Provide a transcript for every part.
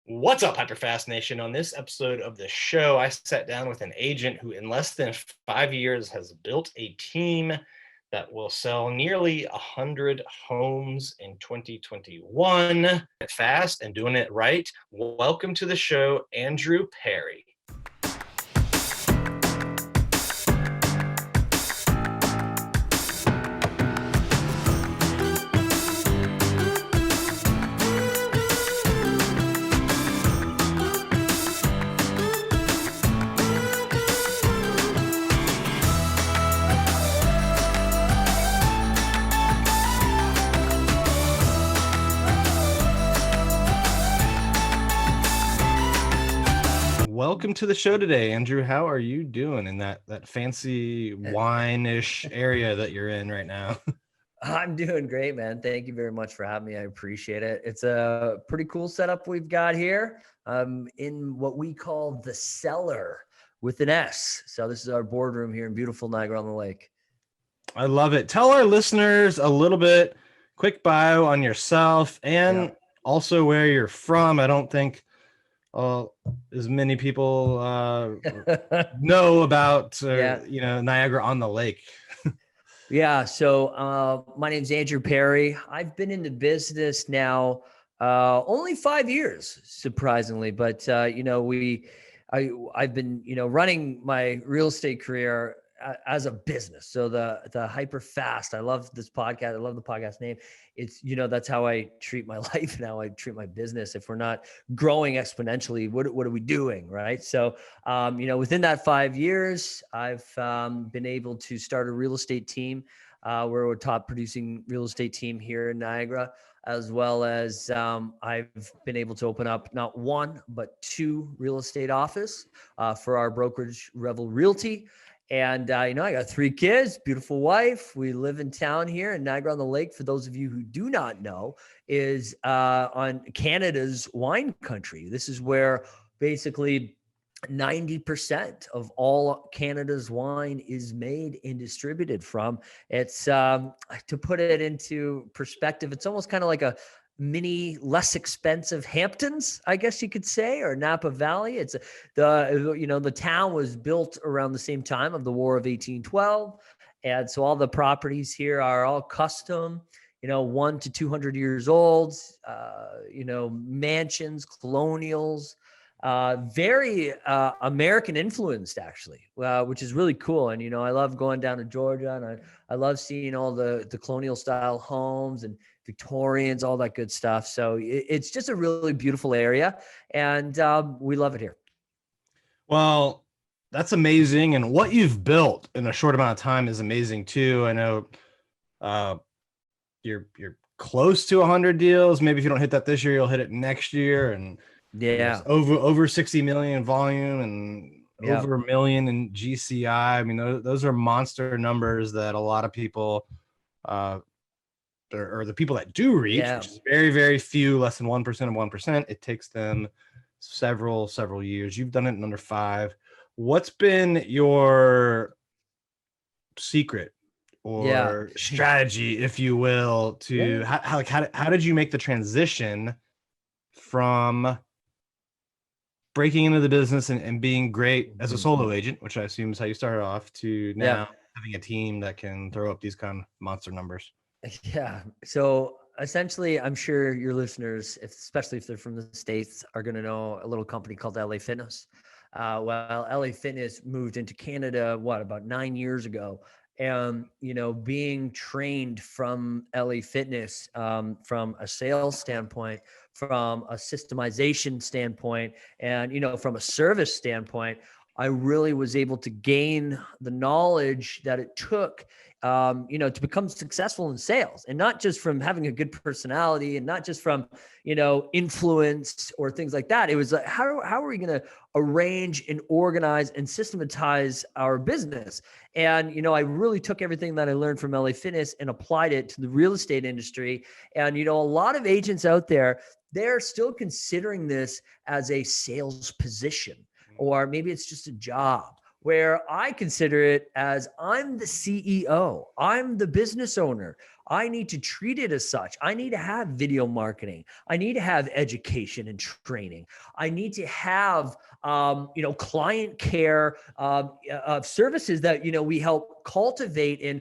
What's up, HyperFast Nation? On this episode of the show, I sat down with an agent who, in less than 5 years, has built a team that will sell nearly 100 homes in 2021. Fast and doing it right. Welcome to the show, Andrew Perrie. Welcome to the show today, Andrew. How are you doing in that fancy wine-ish area that you're in right now? I'm doing great, man. Thank you very much for having me. I appreciate it. It's a pretty cool setup we've got here in what we call the cellar with an S. So this is our boardroom here in beautiful Niagara on the Lake. I love it. Tell our listeners a little bit, quick bio on yourself and also where you're from. I don't think as many people know about Niagara on the Lake. Yeah. So my name's Andrew Perrie. I've been in the business now only 5 years, surprisingly, but I've been running my real estate career as a business. So the HyperFast. I love this podcast. I love the podcast name. It's that's how I treat my life now. I treat my business. If we're not growing exponentially, what are we doing, right? So within that 5 years, I've been able to start a real estate team. We're a top producing real estate team here in Niagara, as well as I've been able to open up not one, but two real estate office for our brokerage, Revel Realty. And, I got 3 kids, beautiful wife. We live in town here in Niagara on the Lake. For those of you who do not know, is on Canada's wine country. This is where basically 90% of all Canada's wine is made and distributed from. It's to put it into perspective, it's almost kind of like a mini, less expensive Hamptons, I guess you could say, or Napa Valley. It's the town was built around the same time of the War of 1812. And so all the properties here are all custom, 1 to 200 years old, mansions, colonials, very American influenced actually, which is really cool. And, I love going down to Georgia, and I love seeing all the colonial style homes and Victorians, all that good stuff. So it's just a really beautiful area, and we love it here. Well, that's amazing. And what you've built in a short amount of time is amazing too. I know you're close to 100 deals. Maybe if you don't hit that this year, you'll hit it next year. And over 60 million volume and over $1 million in GCI. I mean, those are monster numbers that a lot of people or the people that do reach, which is very, very few, less than 1% of 1%. It takes them several years. You've done it in under 5. What's been your secret or strategy, if you will, to how did you make the transition from breaking into the business and being great as a solo agent, which I assume is how you started off, to now having a team that can throw up these kind of monster numbers? Yeah. So essentially, I'm sure your listeners, especially if they're from the States, are going to know a little company called LA Fitness. Well, LA Fitness moved into Canada, about 9 years ago. And, being trained from LA Fitness, from a sales standpoint, from a systemization standpoint, and, from a service standpoint, I really was able to gain the knowledge that it took, to become successful in sales, and not just from having a good personality, and not just from, influence or things like that. It was like, how are we going to arrange and organize and systematize our business? And, I really took everything that I learned from LA Fitness and applied it to the real estate industry. And, a lot of agents out there, they're still considering this as a sales position, or maybe it's just a job, where I consider it as I'm the CEO, I'm the business owner. I need to treat it as such. I need to have video marketing. I need to have education and training. I need to have, client care services that, we help cultivate and,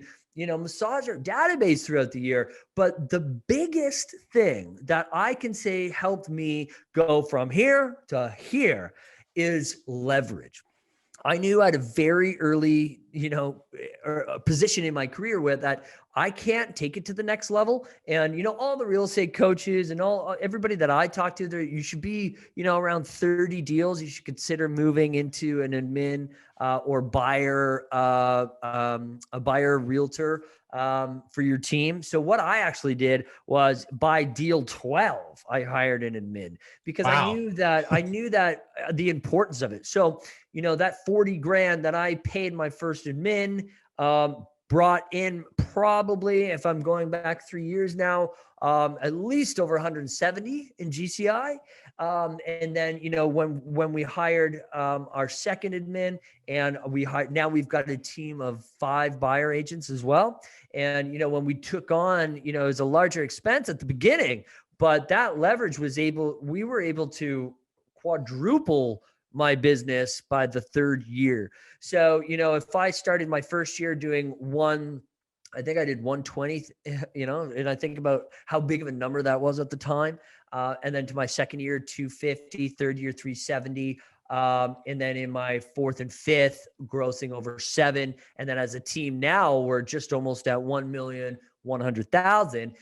massage our database throughout the year. But the biggest thing that I can say helped me go from here to here is leverage. I knew at a very early, position in my career where that I can't take it to the next level. And, all the real estate coaches and everybody that I talk to there, you should be, around 30 deals. You should consider moving into an admin or buyer, a buyer realtor for your team. So what I actually did was by deal 12, I hired an admin because Wow. I knew that the importance of it. So, that 40 grand that I paid my first admin, brought in probably, if I'm going back 3 years now, at least over 170 in GCI. And then, when we hired our second admin, and now we've got a team of 5 buyer agents as well. And, when we took on, it was a larger expense at the beginning, but that leverage we were able to quadruple my business by the 3rd year. So, if I started my first year doing I think I did 120, and I think about how big of a number that was at the time. And then to my second year, 250, third year, 370. And then in my 4th and 5th, grossing over 7. And then as a team now, we're just almost at 1,100,000.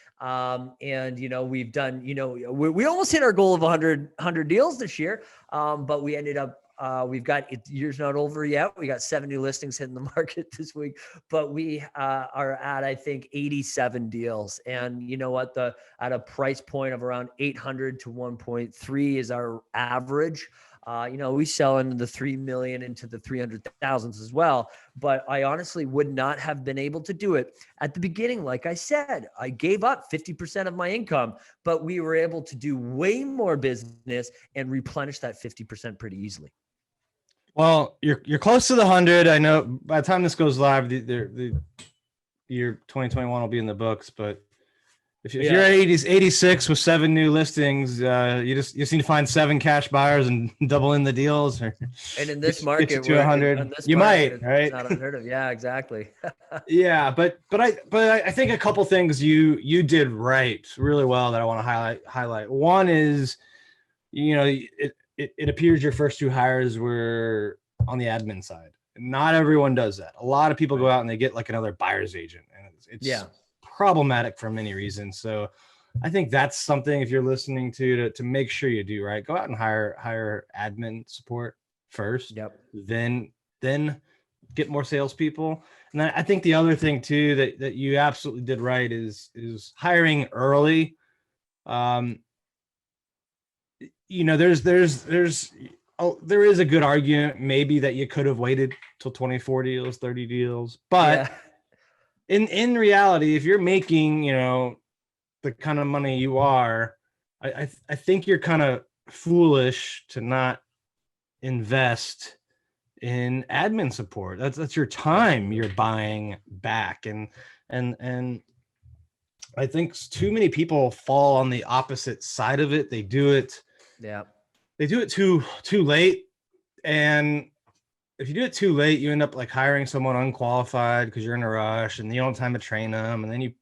And, we've done, we almost hit our goal of 100 deals this year. But we ended up, we've got, year's not over yet. We got 7 new listings hitting the market this week, but we are at, I think, 87 deals. And you know what, at a price point of around 800 to 1.3 is our average. We sell into the 3 million into the 300,000s as well. But I honestly would not have been able to do it at the beginning. Like I said, I gave up 50% of my income, but we were able to do way more business and replenish that 50% pretty easily. Well, you're close to the 100. I know by the time this goes live, the year 2021 will be in the books, but if you're at 86 with 7 new listings, you just need to find 7 cash buyers and double in the deals. And in this market, get you to 100. You might, right? It's not unheard of. Yeah, exactly. Yeah, but I think a couple things you did right really well that I want to highlight. One is, it appears your first 2 hires were on the admin side. Not everyone does that. A lot of people go out and they get like another buyer's agent, and it's problematic for many reasons. So I think that's something, if you're listening to make sure you do, right? Go out and hire admin support first. Yep. Then get more salespeople. And then I think the other thing too that you absolutely did right is hiring early. There is a good argument maybe that you could have waited till 24 deals, 30 deals, but in reality, if you're making, the kind of money you are, I think you're kind of foolish to not invest in admin support. That's your time you're buying back. And I think too many people fall on the opposite side of it. They do it too late. And if you do it too late, you end up like hiring someone unqualified because you're in a rush and you don't have time to train them. And then you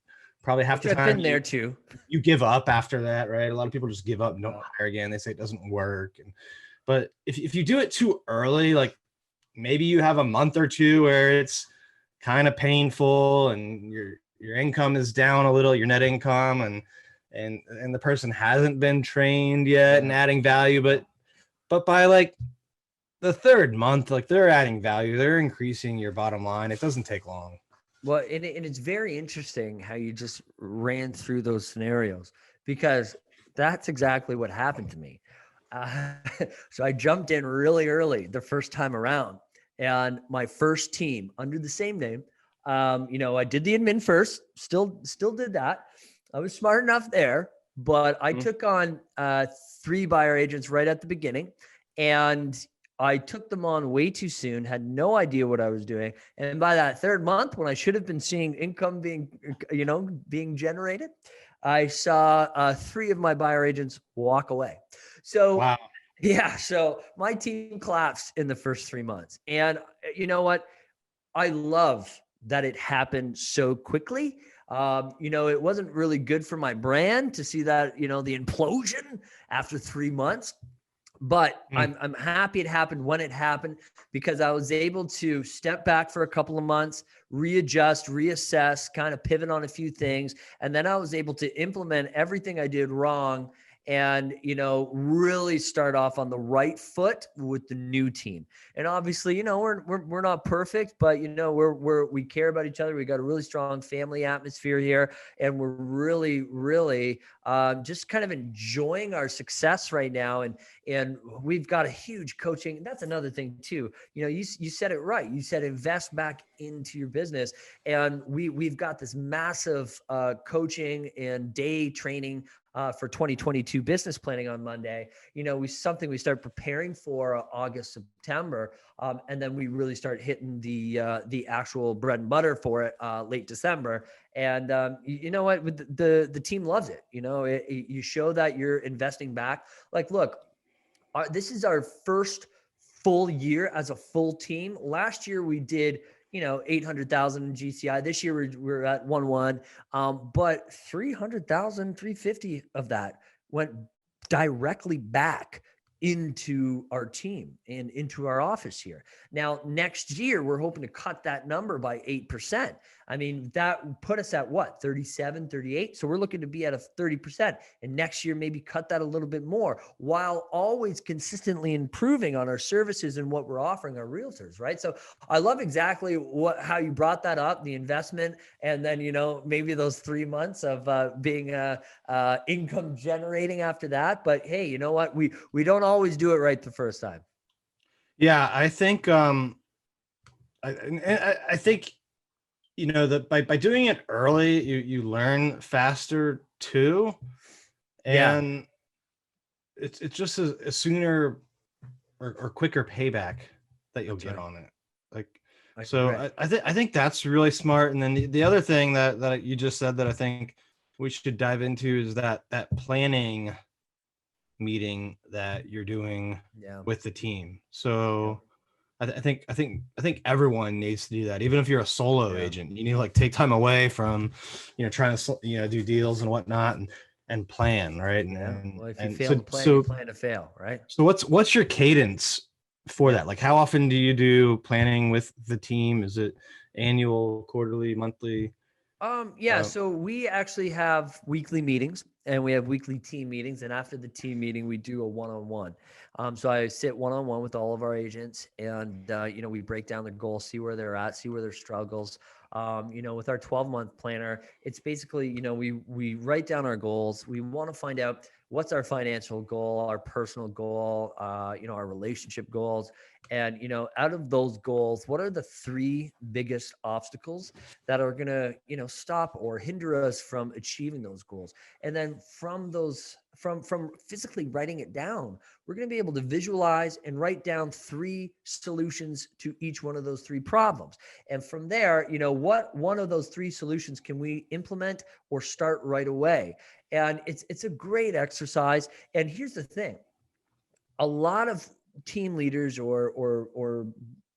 probably have to. I've been there too. You give up after that, right? A lot of people just give up and don't hire again. They say it doesn't work. But if you do it too early, like maybe you have a month or 2 where it's kind of painful and your income is down a little, your net income, and the person hasn't been trained yet and adding value, but by like the 3rd month, like they're adding value, they're increasing your bottom line. It doesn't take long. Well, and it's very interesting how you just ran through those scenarios, because that's exactly what happened to me. So I jumped in really early the first time around, and my first team under the same name, I did the admin first, still did that. I was smart enough there, but I took on 3 buyer agents right at the beginning. And I took them on way too soon, had no idea what I was doing. And by that third month, when I should have been seeing income being generated, I saw 3 of my buyer agents walk away. So Wow. yeah, so my team collapsed in the first 3 months. And you know what? I love that it happened so quickly. It wasn't really good for my brand to see that, the implosion after 3 months. But Mm. I'm happy it happened when it happened, because I was able to step back for a couple of months, readjust, reassess, kind of pivot on a few things. And then I was able to implement everything I did wrong and, really start off on the right foot with the new team. And obviously, we're not perfect, but, we care about each other. We got a really strong family atmosphere here, and we're really, really just kind of enjoying our success right now. And we've got a huge coaching. That's another thing too. You said it right. You said invest back into your business, and we've got this massive coaching and day training for 2022 business planning on Monday. Something we start preparing for August, September, and then we really start hitting the actual bread and butter for it late December. And you know what? The team loves it. You show that you're investing back. Like, look, this is our first full year as a full team. Last year we did, 800,000 in GCI. This year we're at 1.1, but 300,000, 350 of that went directly back into our team and into our office here. Now, next year, we're hoping to cut that number by 8%. I mean, that put us at what, 37, 38? So we're looking to be at a 30%. And next year, maybe cut that a little bit more, while always consistently improving on our services and what we're offering our realtors, right? So I love exactly how you brought that up, the investment, and then, maybe those 3 months of being income generating after that. But hey, you know what? We don't always do it right the first time. Yeah, I think I think that by doing it early, you learn faster too, and it's just a sooner or quicker payback that you'll get on it. Like, so I think that's really smart. And then the other thing that you just said that I think we should dive into is that planning meeting that you're doing with the team. So I think everyone needs to do that. Even if you're a solo agent, you need to like take time away from, trying to, do deals and whatnot and plan, right? Well, if you fail to plan, you plan to fail, right? So what's your cadence for that? Like, how often do you do planning with the team? Is it annual, quarterly, monthly? So we actually have weekly meetings, and we have weekly team meetings. And after the team meeting, we do a one-on-one. So I sit one-on-one with all of our agents, and we break down their goals, see where they're at, see where their struggles. With our 12-month planner, it's basically, we write down our goals. We want to find out what's our financial goal, our personal goal, our relationship goals. And, out of those goals, what are the 3 biggest obstacles that are going to, stop or hinder us from achieving those goals? And then from those, from physically writing it down, we're going to be able to visualize and write down 3 solutions to each one of those 3 problems. And from there, what one of those 3 solutions can we implement or start right away? And it's a great exercise. And here's the thing. A lot of team leaders or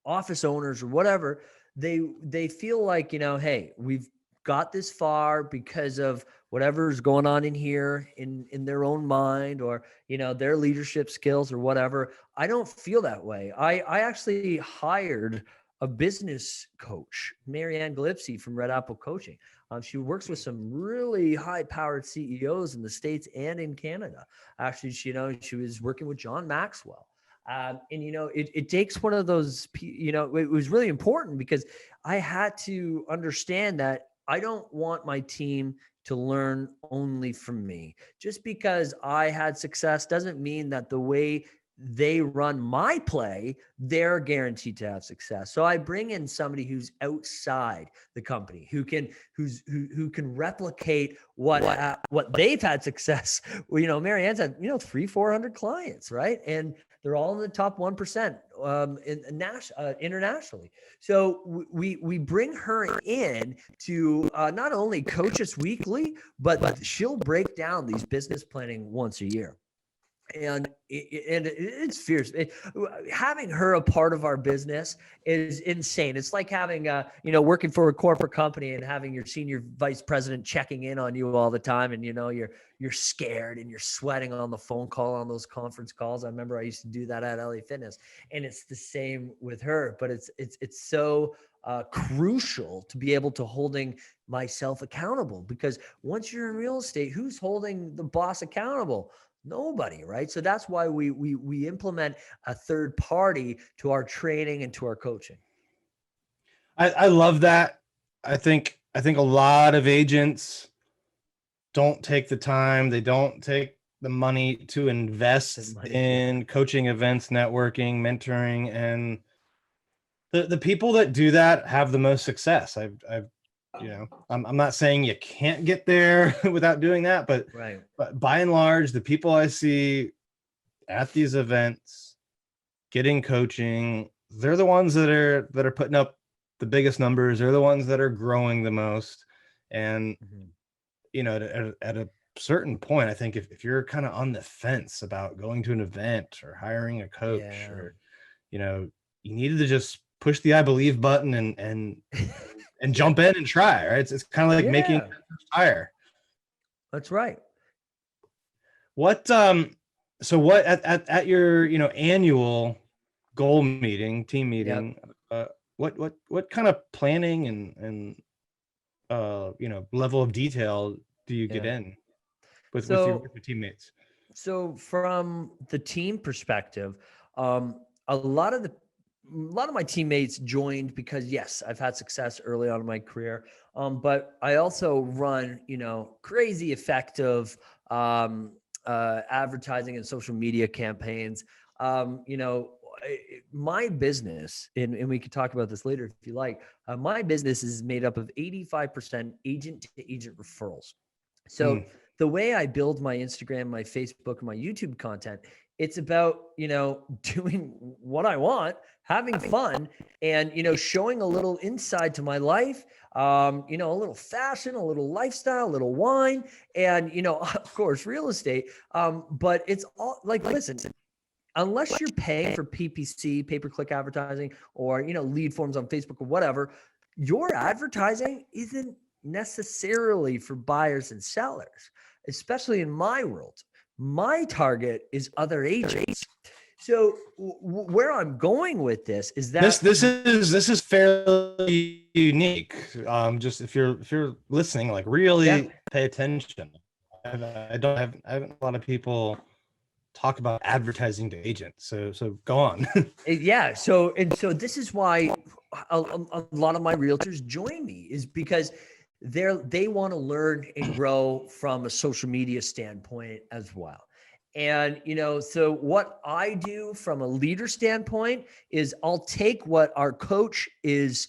office owners or whatever, they feel like, hey, we've got this far because of whatever's going on in here in their own mind, or their leadership skills or whatever. I don't feel that way. I actually hired a business coach, Marianne Gillespie from Red Apple Coaching. She works with some really high-powered CEOs in the States and in Canada. Actually, she was working with John Maxwell. And, it takes one of those, it was really important because I had to understand that I don't want my team to learn only from me. Just because I had success doesn't mean that the way they run my play, they're guaranteed to have success. So I bring in somebody who's outside the company, who can replicate what they've had success. Well, you know, Marianne's had 300-400 clients, right? And they're all in the top 1% internationally. So we bring her in to not only coach us weekly, but she'll break down these business planning once a year. And it's fierce. Having her a part of our business is insane. It's like having working for a corporate company and having your senior vice president checking in on you all the time, and you're scared and you're sweating on the phone call, on those conference calls. I remember I used to do that at LA Fitness, and it's the same with her. But it's so crucial to be able to holding myself accountable, because once you're in real estate, who's holding the boss accountable? Nobody, right? So that's why we implement a third party to our training and to our coaching. I love that. I think a lot of agents don't take the time, they don't take the money to invest in coaching events, networking, mentoring, and the people that do that have the most success. I'm not saying you can't get there without doing that, but by and large, the people I see at these events getting coaching, they're the ones that are putting up the biggest numbers. They're the ones that are growing the most. And at a certain point, I think if you're kind of on the fence about going to an event or hiring a coach, or you needed to just push the I believe button and jump in and try, right? It's kind of like making a hire. That's right. What so what at your annual goal meeting, team meeting, what kind of planning and level of detail do you get in with your teammates? So from the team perspective, a lot of my teammates joined because, yes, I've had success early on in my career. But I also run, crazy effective advertising and social media campaigns. My business, and we could talk about this later if you like, my business is made up of 85% agent to agent referrals. So the way I build my Instagram, my Facebook, and my YouTube content, it's about, doing what I want, having fun, and, showing a little inside to my life, a little fashion, a little lifestyle, a little wine, and, of course, real estate. But it's all like, listen, unless you're paying for PPC, pay-per-click advertising, or, lead forms on Facebook or whatever, your advertising isn't necessarily for buyers and sellers, especially in my world. My target is other agents. So where I'm going with this is that this is fairly unique. Just if you're listening, like really pay attention. I haven't a lot of people talk about advertising to agents. So go on. So this is why a lot of my realtors join me, is because they want to learn and grow from a social media standpoint as well. And, so what I do from a leader standpoint is I'll take what our coach has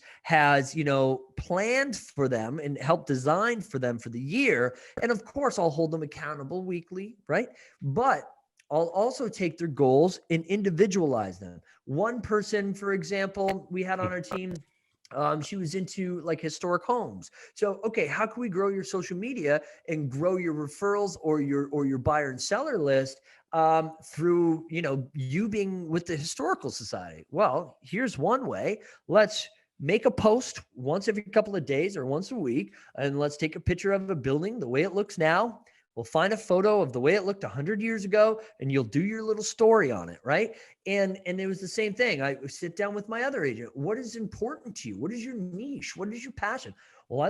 planned for them and help design for them for the year. And of course, I'll hold them accountable weekly, right? But I'll also take their goals and individualize them. One person, for example, we had on our team, she was into like historic homes. So, okay, how can we grow your social media and grow your referrals or your buyer and seller list through, you being with the Historical Society? Well, here's one way. Let's make a post once every couple of days or once a week, and let's take a picture of a building the way it looks now. We'll find a photo of the way it looked 100 years ago, and you'll do your little story on it, right? And it was the same thing. I sit down with my other agent. What is important to you? What is your niche? What is your passion? Well,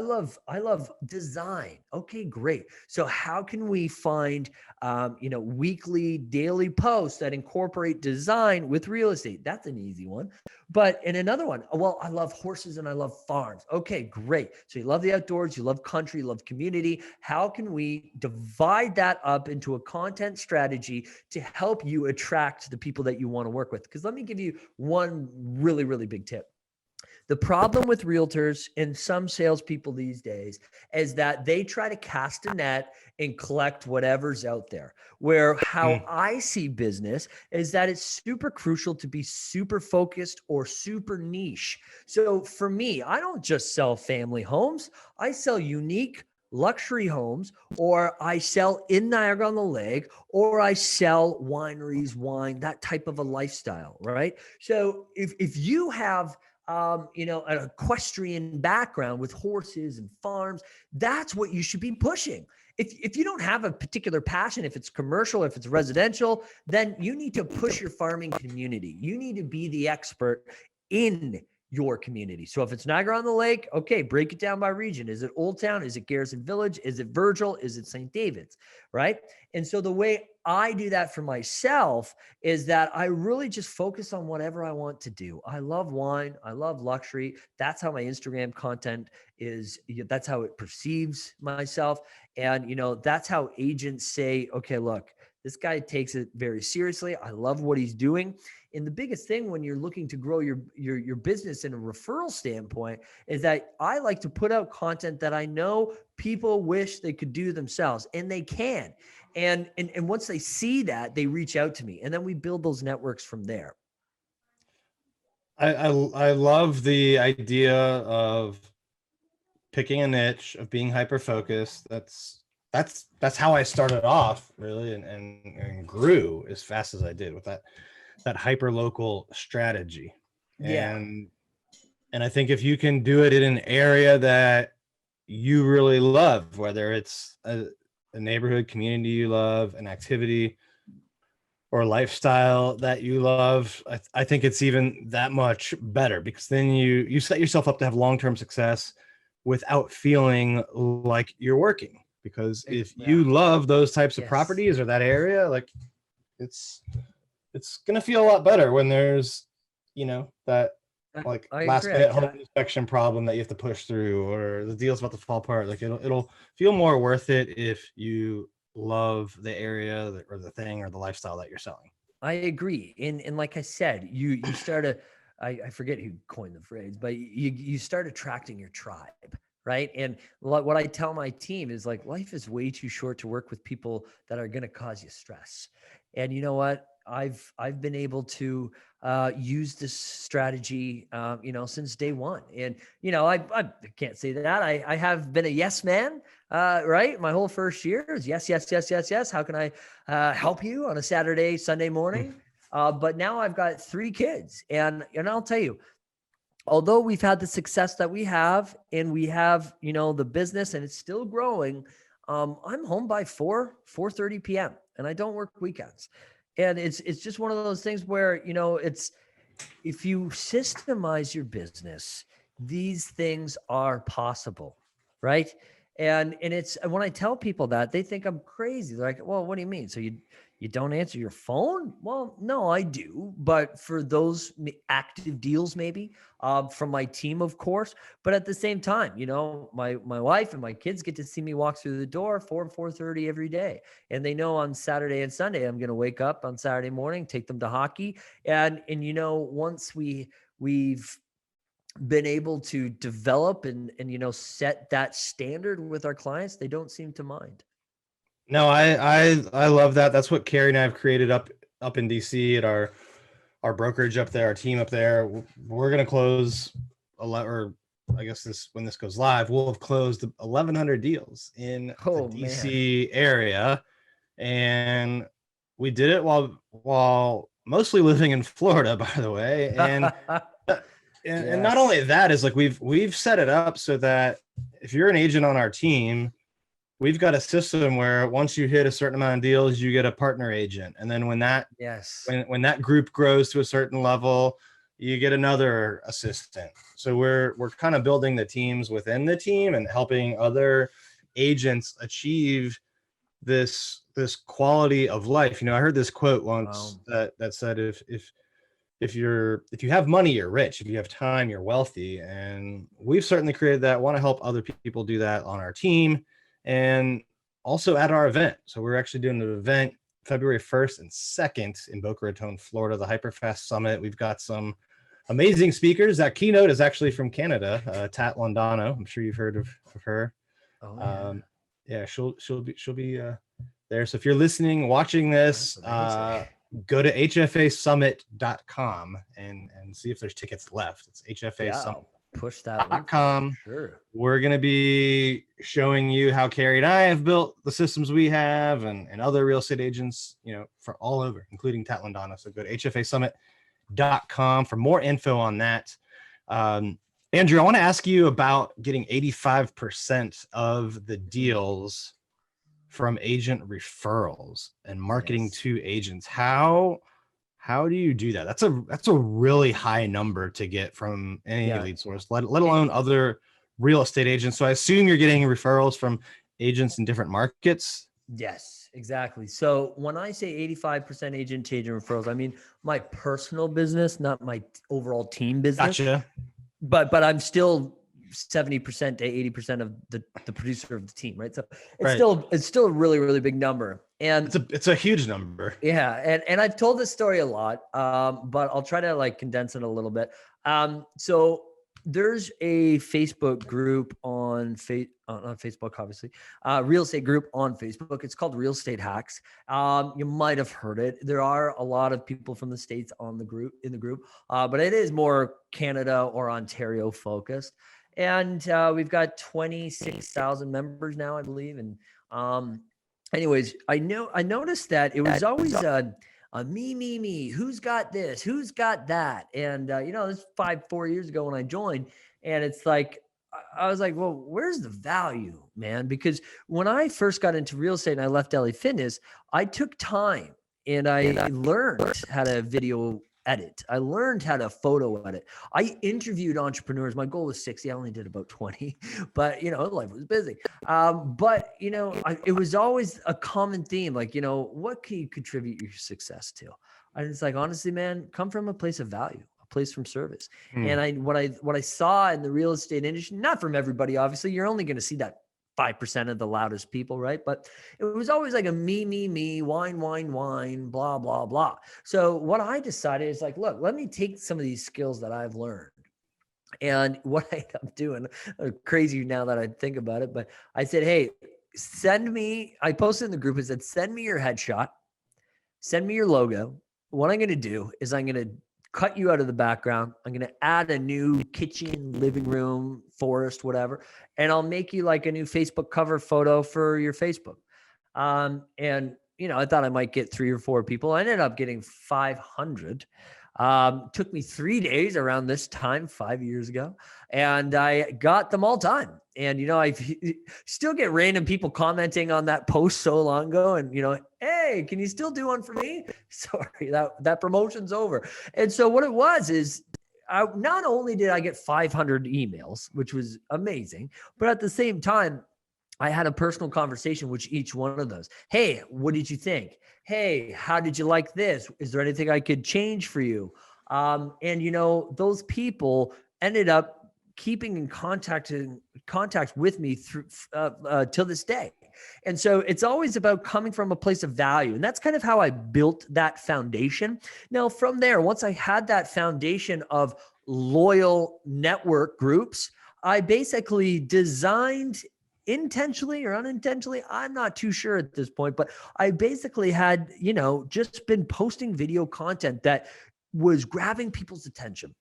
I love design. Okay, great. So how can we find, weekly, daily posts that incorporate design with real estate? That's an easy one. But in another one, well, I love horses and I love farms. Okay, great. So you love the outdoors, you love country, you love community. How can we divide that up into a content strategy to help you attract the people that you want to work with? Because let me give you one really, really big tip. The problem with realtors and some salespeople these days is that they try to cast a net and collect whatever's out there. Where how I see business is that it's super crucial to be super focused or super niche. So for me, I don't just sell family homes, I sell unique luxury homes, or I sell in Niagara on the Lake, or I sell wineries, wine, that type of a lifestyle, right? So if you have an equestrian background with horses and farms, that's what you should be pushing. If you don't have a particular passion, if it's commercial, if it's residential, then you need to push your farming community. You need to be the expert in your community. So if it's Niagara on the Lake, okay, break it down by region. Is it Old Town? Is it Garrison Village? Is it Virgil? Is it St. David's? Right? And so the way I do that for myself is that I really just focus on whatever I want to do. I love wine. I love luxury. That's how my Instagram content is. That's how it perceives myself. And, that's how agents say, okay, look, this guy takes it very seriously. I love what he's doing. And the biggest thing when you're looking to grow your business in a referral standpoint is that I like to put out content that I know people wish they could do themselves, and they can. And once they see that, they reach out to me, and then we build those networks from there. I love the idea of picking a niche, of being hyper focused. That's how I started off, really, and grew as fast as I did with that hyper local strategy. Yeah. And I think if you can do it in an area that you really love, whether it's a neighborhood community you love, an activity or lifestyle that you love, I think it's even that much better, because then you set yourself up to have long-term success without feeling like you're working. Because if Yeah. you love those types of Yes. properties or that area, like it's gonna feel a lot better when there's that like I last agree. minute home inspection problem that you have to push through, or the deal's about to fall apart. Like it'll feel more worth it if you love the area or the thing or the lifestyle that you're selling. I agree. And like I said, you start to, I forget who coined the phrase, but you start attracting your tribe, right? And what I tell my team is like, life is way too short to work with people that are going to cause you stress. And you know what? I've been able to use this strategy, since day one. And I can't say that I have been a yes man, right? My whole first year is yes, yes, yes, yes, yes. How can I help you on a Saturday, Sunday morning? But now I've got 3 kids, and I'll tell you, although we've had the success that we have, and we have the business, and it's still growing, I'm home by 4:30 p.m. and I don't work weekends. And it's just one of those things where it's, if you systemize your business, these things are possible, right? And it's, when I tell people that, they think I'm crazy. They're like, well, what do you mean? So you don't answer your phone? Well, no, I do, but for those active deals, maybe, from my team, of course. But at the same time, my wife and my kids get to see me walk through the door 4:30 every day, and they know on Saturday and Sunday I'm going to wake up on Saturday morning, take them to hockey, and once we've been able to develop and set that standard with our clients, they don't seem to mind. No, I love that. That's what Carrie and I have created up in DC at our brokerage up there, our team up there. We're gonna close a lot, or I guess when this goes live, we'll have closed 1,100 deals in the Oh man. DC area, and we did it while mostly living in Florida, by the way. And not only Yes. that, is like we've set it up so that if you're an agent on our team, we've got a system where once you hit a certain amount of deals, you get a partner agent. And then when that Yes. when that group grows to a certain level, you get another assistant. So we're kind of building the teams within the team and helping other agents achieve this quality of life. I heard this quote once that said, if you have money, you're rich. If you have time, you're wealthy. And we've certainly created that. Want to help other people do that on our team and also at our event. So we're actually doing an event February 1st and 2nd in Boca Raton, Florida, the HyperFast Summit. We've got some amazing speakers. That keynote is actually from Canada, Tat Londano. I'm sure you've heard of her. Oh, yeah. Yeah, she'll be there. So if you're listening, watching this, go to hfasummit.com and see if there's tickets left. It's hfasummit.com. Push that link. Sure. We're going to be showing you how Carrie and I have built the systems we have and other real estate agents, for all over, including Tat Londano. So go to hfasummit.com for more info on that. Andrew, I want to ask you about getting 85% of the deals from agent referrals and marketing to agents. How do you do that? That's a really high number to get from any lead source, let alone other real estate agents. So I assume you're getting referrals from agents in different markets. Yes, exactly. So when I say 85% agent to agent referrals, I mean my personal business, not my overall team business. Gotcha. But I'm still 70% to 80% of the producer of the team, right? So it's still a really, really big number. And it's a huge number. Yeah. And I've told this story a lot, but I'll try to condense it a little bit. So there's a Facebook group on Facebook, obviously, real estate group on Facebook. It's called Real Estate Hacks. You might have heard it. There are a lot of people from the States in the group, but it is more Canada or Ontario focused. And we've got 26,000 members now, I believe. And anyways, I noticed that it was always a me, who's got this, who's got that. And, this is 4 years ago when I joined, and it's like, I was like, well, where's the value, man? Because when I first got into real estate and I left LA Fitness, I took time and I learned how to video edit. I learned how to photo edit. I interviewed entrepreneurs. My goal was 60. I only did about 20, but life was busy. But it was always a common theme. What can you contribute your success to? And it's like, honestly, man, come from a place of value, a place from service. And what I saw in the real estate industry, not from everybody, obviously, you're only going to see that 5% of the loudest people, right? But it was always like a me, wine, blah, blah, blah. So what I decided is look, let me take some of these skills that I've learned. And what I ended up doing, crazy now that I think about it, but I said, hey, I posted in the group and said, send me your headshot, send me your logo. What I'm going to do is I'm going to cut you out of the background. I'm going to add a new kitchen, living room, forest, whatever. And I'll make you a new Facebook cover photo for your Facebook. And, I thought I might get 3 or 4 people. I ended up getting 500. Took me 3 days around this time 5 years ago, and I got them all done. And, I still get random people commenting on that post so long ago. And, hey, can you still do one for me? Sorry, that promotion's over. And so what it was is not only did I get 500 emails, which was amazing, but at the same time, I had a personal conversation with each one of those. Hey, what did you think? Hey, how did you like this? Is there anything I could change for you? And those people ended up keeping in contact with me through till this day. And so it's always about coming from a place of value. And that's kind of how I built that foundation. Now, from there, once I had that foundation of loyal network groups, I basically designed, intentionally or unintentionally, I'm not too sure at this point, but I basically had, just been posting video content that was grabbing people's attention.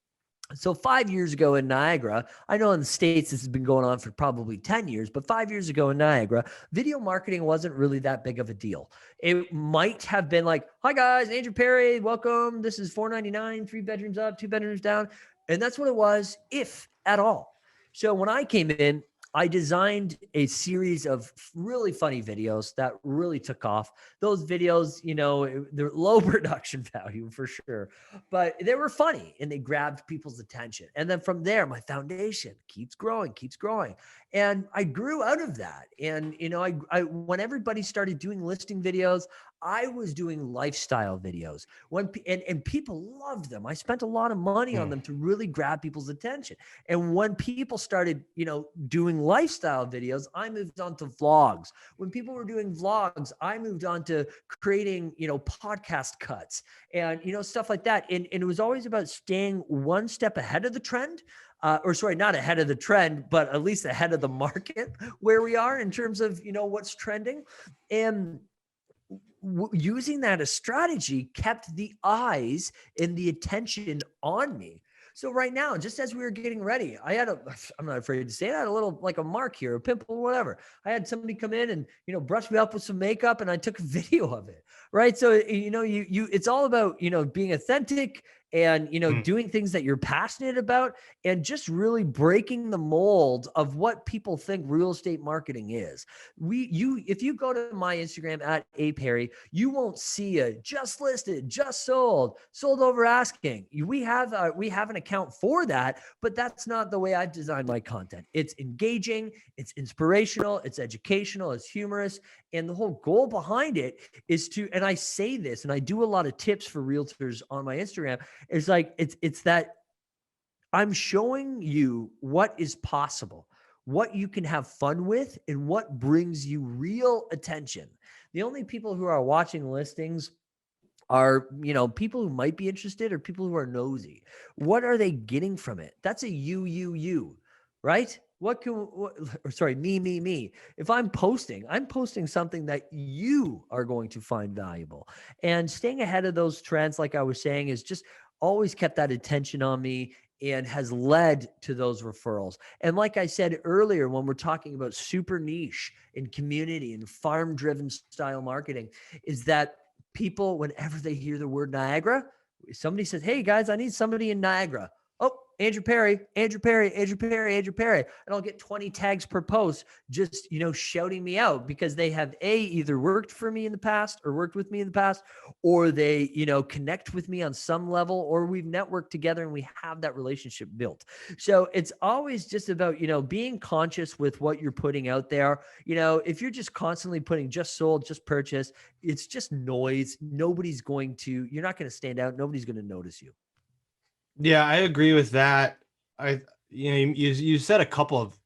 So 5 years ago in Niagara, I know in the States this has been going on for probably 10 years, but 5 years ago in Niagara, video marketing wasn't really that big of a deal. It might have been like, hi guys, Andrew Perrie, welcome. This is $499, 3 bedrooms up, 2 bedrooms down. And that's what it was, if at all. So when I came in, I designed a series of really funny videos that really took off. Those videos, they're low production value for sure, but they were funny and they grabbed people's attention. And then from there, my foundation keeps growing. And I grew out of that. And, when everybody started doing listing videos, I was doing lifestyle videos and people loved them. I spent a lot of money on them to really grab people's attention. And when people started, doing lifestyle videos, I moved on to vlogs. When people were doing vlogs, I moved on to creating, podcast cuts and, stuff like that. And it was always about staying one step ahead of the trend. Not ahead of the trend, but at least ahead of the market where we are in terms of, what's trending. And using that as strategy kept the eyes and the attention on me. So right now, just as we were getting ready, I'm not afraid to say it, I had a little, like a mark here, a pimple, whatever. I had somebody come in and, brush me up with some makeup and I took a video of it. Right. So, it's all about, being authentic and, doing things that you're passionate about and just really breaking the mold of what people think real estate marketing is. If you go to my Instagram at Perrie, you won't see a just listed, just sold over asking. We have an account for that, but that's not the way I designed my content. It's engaging, it's inspirational, it's educational, it's humorous. And the whole goal behind it is and I say this, and I do a lot of tips for realtors on my Instagram. It's like, it's that I'm showing you what is possible, what you can have fun with, and what brings you real attention. The only people who are watching listings are, people who might be interested or people who are nosy. What are they getting from it? That's a you, right? Me. If I'm posting something that you are going to find valuable. And staying ahead of those trends, like I was saying, is just always kept that attention on me and has led to those referrals. And like I said earlier, when we're talking about super niche and community and farm-driven style marketing, is that people, whenever they hear the word Niagara, somebody says, "Hey guys, I need somebody in Niagara." Oh, Andrew Perrie. And I'll get 20 tags per post just, shouting me out because they have either worked for me in the past or worked with me in the past, or they, connect with me on some level, or we've networked together and we have that relationship built. So it's always just about, being conscious with what you're putting out there. If you're just constantly putting just sold, just purchase, it's just noise. You're not going to stand out. Nobody's going to notice you. Yeah, I agree with that. You said a couple of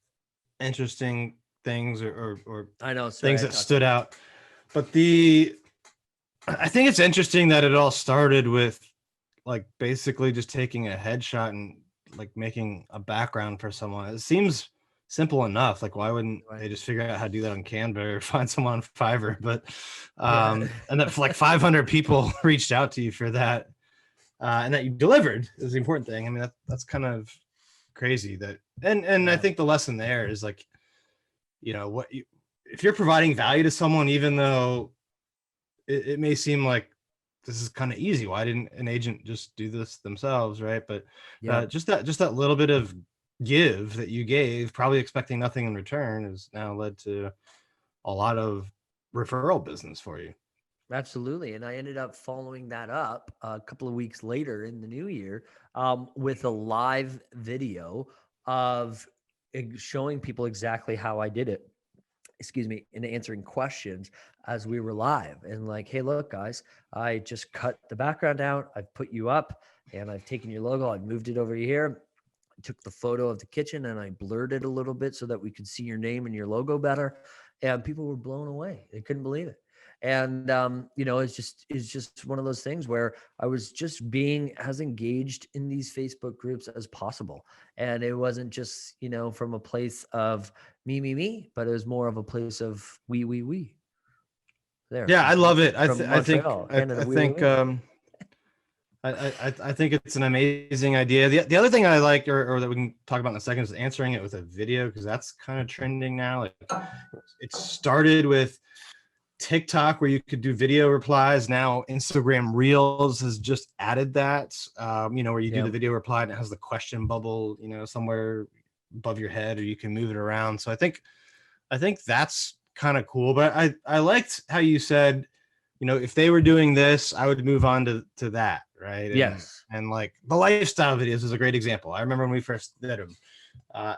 interesting things or I know things that stood out, but I think it's interesting that it all started with like basically just taking a headshot and like making a background for someone. It seems simple enough. Like, why wouldn't they just figure out how to do that on Canva or find someone on Fiverr? But and that like 500 people reached out to you for that. And that you delivered is the important thing. I mean, that's kind of crazy that, and I think the lesson there is like, if you're providing value to someone, even though it may seem like this is kind of easy, why didn't an agent just do this themselves? Right. But just that little bit of give that you gave, probably expecting nothing in return, has now led to a lot of referral business for you. Absolutely. And I ended up following that up a couple of weeks later in the new year with a live video of showing people exactly how I did it, and answering questions as we were live. And like, hey, look, guys, I just cut the background out. I've put you up and I've taken your logo. I've moved it over here. I took the photo of the kitchen and I blurred it a little bit so that we could see your name and your logo better. And people were blown away. They couldn't believe it. And, it's just one of those things where I was just being as engaged in these Facebook groups as possible. And it wasn't just, from a place of me, but it was more of a place of we. There. Yeah, I love it. I think it's an amazing idea. The other thing I like, or that we can talk about in a second, is answering it with a video, because that's kind of trending now. Like, it started with TikTok where you could do video replies. Now Instagram Reels has just added that, where you do the video reply and it has the question bubble, somewhere above your head, or you can move it around. So I think that's kind of cool. But I liked how you said, you know, if they were doing this, I would move on to that, right? Yes. And like the lifestyle videos is a great example. I remember when we first did them.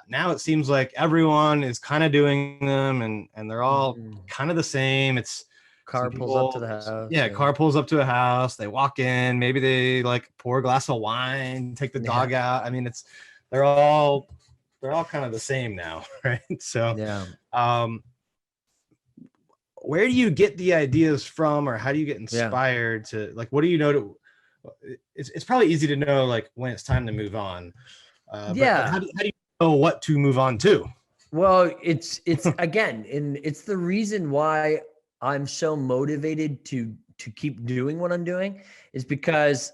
Now it seems like everyone is kind of doing them, and they're all kind of the same. It's some Car pulls up to people, the house. yeah, car pulls up to a house, they walk in, maybe they like pour a glass of wine, take the Yeah. dog out. I mean, they're all kind of the same now, right? So, Yeah. um, where do you get the ideas from, or how do you get Yeah. inspired to, like, what do you know to, it's probably easy to know like when it's time to move on, but Yeah. how do you know what to move on to? Well, it's again, and it's the reason why I'm so motivated to keep doing what I'm doing is because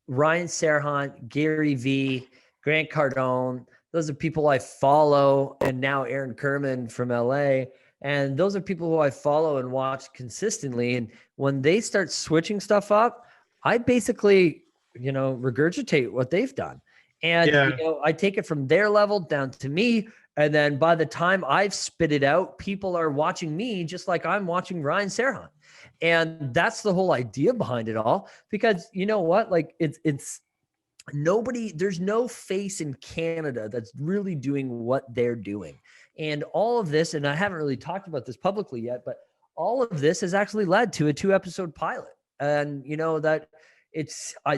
Ryan Serhant, Gary V, Grant Cardone, those are people I follow, and now Aaron Kerman from LA. And those are people who I follow and watch consistently. And when they start switching stuff up, I basically, regurgitate what they've done. And, Yeah. I take it from their level down to me. And then by the time I've spit it out, people are watching me just like I'm watching Ryan Serhant. And that's the whole idea behind it all. Because you know what? Like it's nobody, there's no face in Canada that's really doing what they're doing. And all of this, and I haven't really talked about this publicly yet, but all of this has actually led to a 2-episode pilot. And that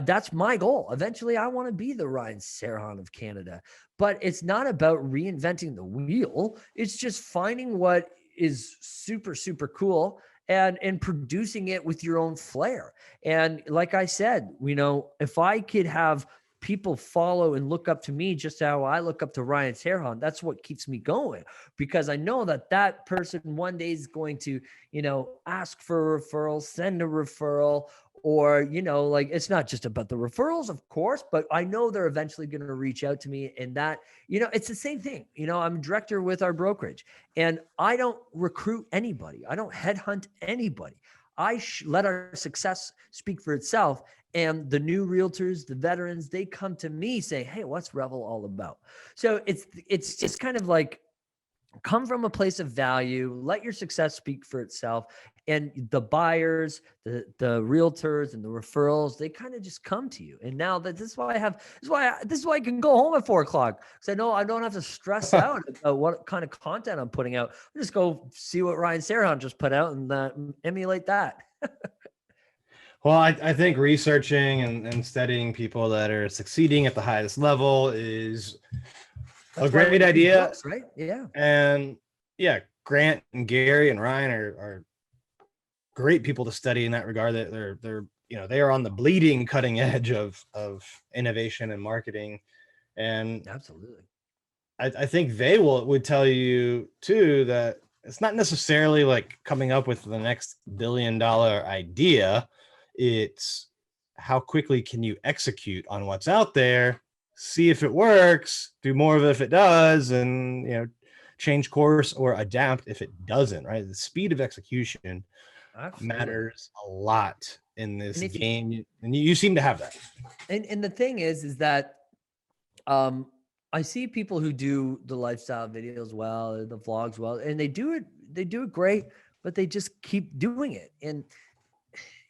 that's my goal. Eventually, I want to be the Ryan Serhant of Canada, but it's not about reinventing the wheel. It's just finding what is super, super cool and producing it with your own flair. And like I said, if I could have people follow and look up to me just how I look up to Ryan Serhant, that's what keeps me going, because I know that person one day is going to, ask for a referral, send a referral, or, like, it's not just about the referrals, of course, but I know they're eventually going to reach out to me. And that, it's the same thing. I'm a director with our brokerage, and I don't recruit anybody. I don't headhunt anybody. I let our success speak for itself. And the new realtors, the veterans, they come to me saying, "Hey, what's Revel all about?" So it's just kind of like, come from a place of value, let your success speak for itself. And the buyers, the realtors and the referrals, they kind of just come to you. And now this is why I can go home at 4:00, because I know I don't have to stress out about what kind of content I'm putting out. I just go see what Ryan Serhant just put out and emulate that. Well, I think researching and studying people that are succeeding at the highest level is a great idea. Books, right? Yeah. And yeah, Grant and Gary and Ryan are great people to study in that regard. That they're they are on the bleeding cutting edge of innovation and marketing. And Absolutely. I think they would tell you too that it's not necessarily like coming up with the next $1 billion idea. It's how quickly can you execute on what's out there, see if it works, do more of it if it does, and change course or adapt if it doesn't. Right, the speed of execution matters a lot in this game, and you seem to have that. And the thing is that I see people who do the lifestyle videos well, the vlogs well, and they do it great, but they just keep doing it.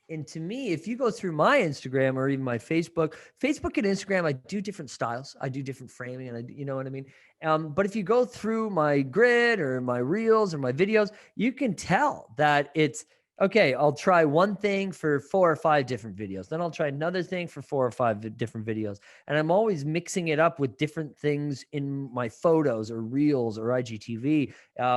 And to me, if you go through my Instagram or even my Facebook and Instagram, I do different styles. I do different framing, and you know what I mean? But if you go through my grid or my reels or my videos, you can tell that it's, okay, I'll try one thing for 4 or 5 different videos. Then I'll try another thing for 4 or 5 different videos. And I'm always mixing it up with different things in my photos or reels or IGTV,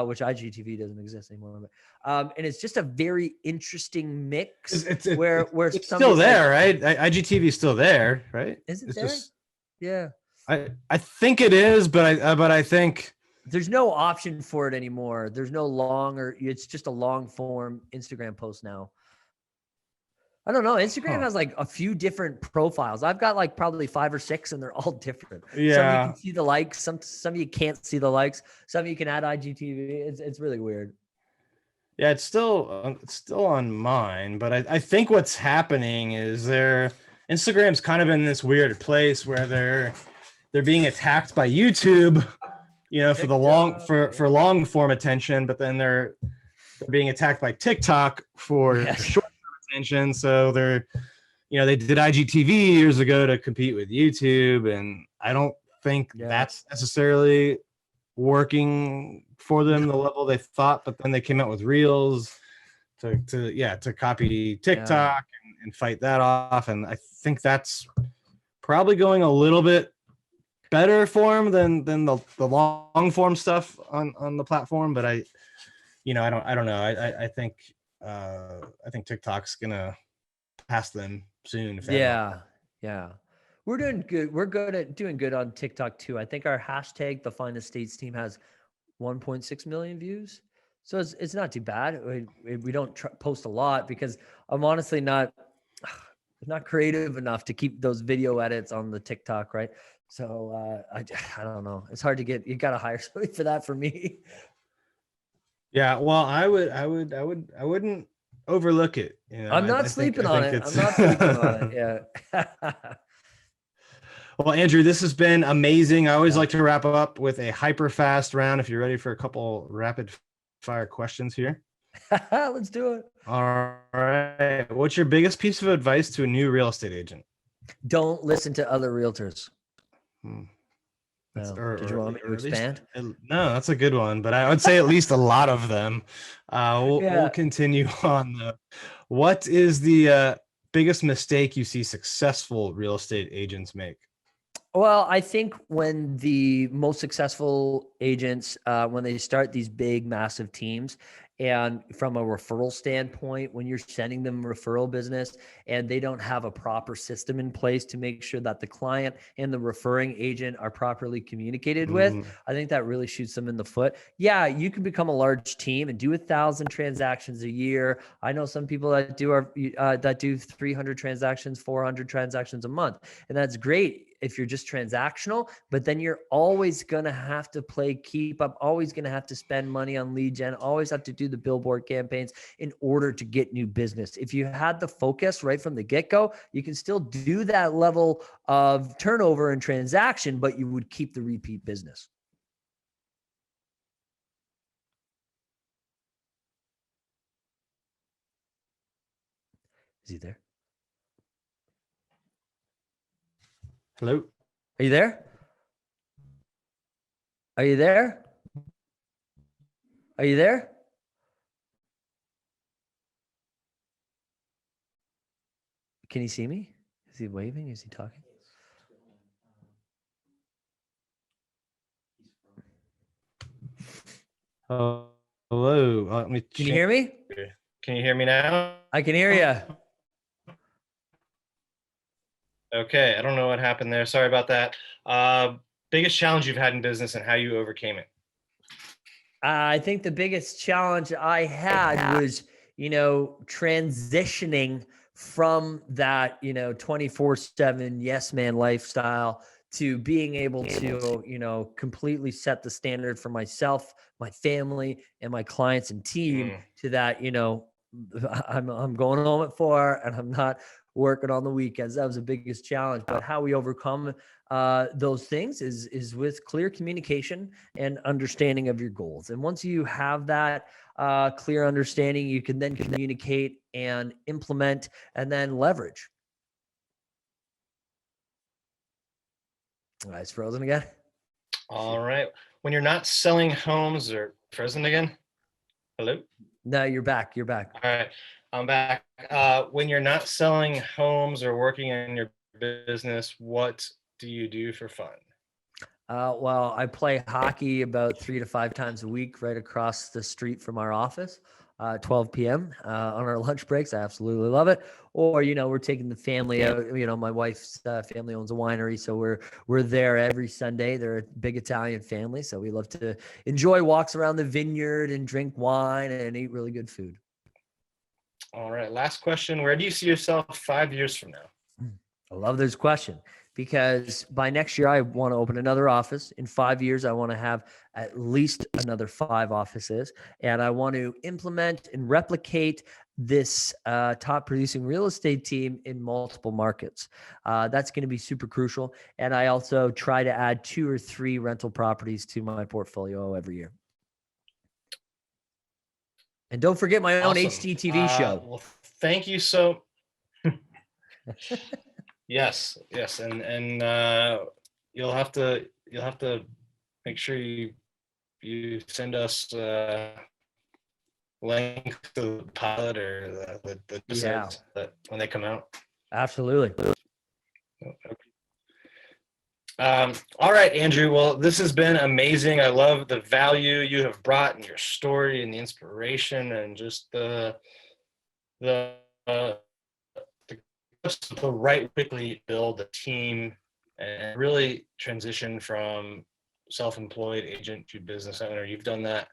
which IGTV doesn't exist anymore. And it's just a very interesting mix where it's still there, right? IGTV is still there, right? Is it it's there? Just, yeah. I think it is, but I think there's no option for it anymore. There's no longer. It's just a long form Instagram post now. I don't know. Instagram has like a few different profiles. I've got like probably 5 or 6, and they're all different. Yeah. Some you can see the likes. Some you can't see the likes. Some you can add IGTV. It's really weird. Yeah, it's still on mine, but I think what's happening is Instagram's kind of in this weird place where they're being attacked by YouTube, for the long form attention, but then they're being attacked by TikTok for short term attention. So they did IGTV years ago to compete with YouTube, and I don't think that's necessarily working for them the level they thought. But then they came out with Reels to copy TikTok and fight that off, and I think that's probably going a little bit better for them than the long form stuff on the platform. But I don't know. I think TikTok's gonna pass them soon. If yeah. We're doing good. We're doing good on TikTok too. I think our hashtag, the Find the States team, has 1.6 million views. So it's not too bad. We don't post a lot because I'm honestly not creative enough to keep those video edits on the TikTok, right? So I don't know. It's hard to get. You got to hire somebody for that for me. Yeah, well, I wouldn't overlook it. I'm not sleeping on it. I'm not sleeping on it. Yeah. Well, Andrew, this has been amazing. I always like to wrap up with a HyperFast round. If you're ready for a couple rapid fire questions here. Let's do it. All right. What's your biggest piece of advice to a new real estate agent? Don't listen to other realtors. No. Did you want me to expand? No, that's a good one, but I would say at least a lot of them. We'll continue on. What is the biggest mistake you see successful real estate agents make? Well, I think when the most successful agents, when they start these big, massive teams, and from a referral standpoint, when you're sending them referral business and they don't have a proper system in place to make sure that the client and the referring agent are properly communicated with, I think that really shoots them in the foot. Yeah, you can become a large team and do 1,000 transactions a year. I know some people that do 300 transactions, 400 transactions a month, and that's great if you're just transactional, but then you're always going to have to keep up, always going to have to spend money on lead gen, always have to do the billboard campaigns in order to get new business. If you had the focus right from the get-go, you can still do that level of turnover and transaction, but you would keep the repeat business. Is he there? Hello? Are you there? Are you there? Are you there? Can you see me? Is he waving? Is he talking? Hello. Can you hear me? Can you hear me now? I can hear you. Okay, I don't know what happened there. Sorry about that. Biggest challenge you've had in business and how you overcame it? I think the biggest challenge I had was, transitioning from that, 24/7 yes man lifestyle to being able to, completely set the standard for myself, my family, and my clients and team to that, I'm going home at 4 and I'm not working on the weekends. That was the biggest challenge. But how we overcome those things is with clear communication and understanding of your goals. And once you have that clear understanding, you can then communicate and implement and then leverage. All right, it's frozen again. All right. When you're not selling homes or frozen again? Hello? No, you're back. You're back. All right. I'm back. When you're not selling homes or working in your business, what do you do for fun? Well, I play hockey about 3 to 5 times a week right across the street from our office, 12 p.m. On our lunch breaks. I absolutely love it. Or, we're taking the family out. My wife's family owns a winery, so we're there every Sunday. They're a big Italian family, so we love to enjoy walks around the vineyard and drink wine and eat really good food. All right. Last question. Where do you see yourself 5 years from now? I love this question because by next year, I want to open another office. In 5 years, I want to have at least another 5 offices. And I want to implement and replicate this top producing real estate team in multiple markets. That's going to be super crucial. And I also try to add 2 or 3 rental properties to my portfolio every year. And don't forget my own HGTV show. Well, thank you so. Yes, and you'll have to make sure you send us link to the pilot or the episodes that when they come out. Absolutely. All right, Andrew. Well, this has been amazing. I love the value you have brought in your story and the inspiration and just the right quickly build a team and really transition from self-employed agent to business owner. You've done that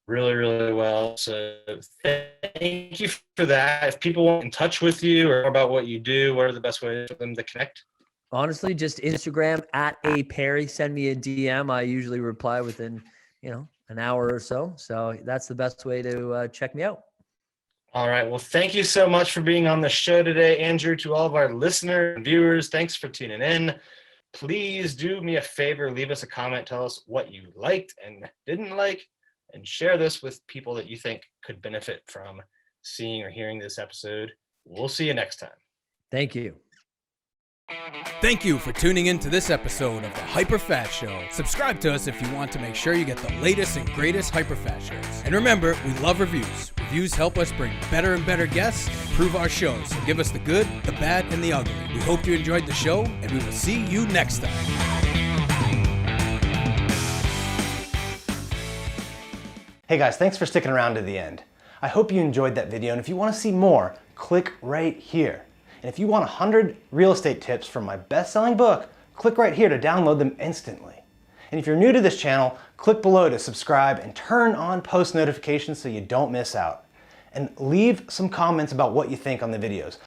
really, really well. So thank you for that. If people want in touch with you or about what you do, what are the best ways for them to connect? Honestly, just Instagram @Perrie. Send me a DM. I usually reply within, an hour or so. So that's the best way to check me out. All right. Well, thank you so much for being on the show today, Andrew. To all of our listeners and viewers, thanks for tuning in. Please do me a favor, leave us a comment, tell us what you liked and didn't like, and share this with people that you think could benefit from seeing or hearing this episode. We'll see you next time. Thank you. Thank you for tuning in to this episode of the HyperFast Show. Subscribe to us if you want to make sure you get the latest and greatest HyperFast shows. And remember, we love reviews. Reviews help us bring better and better guests and improve our shows. So give us the good, the bad, and the ugly. We hope you enjoyed the show, and we will see you next time. Hey guys, thanks for sticking around to the end. I hope you enjoyed that video, and if you want to see more, click right here. And if you want 100 real estate tips from my best-selling book, click right here to download them instantly. And if you're new to this channel, click below to subscribe and turn on post notifications so you don't miss out. And leave some comments about what you think on the videos.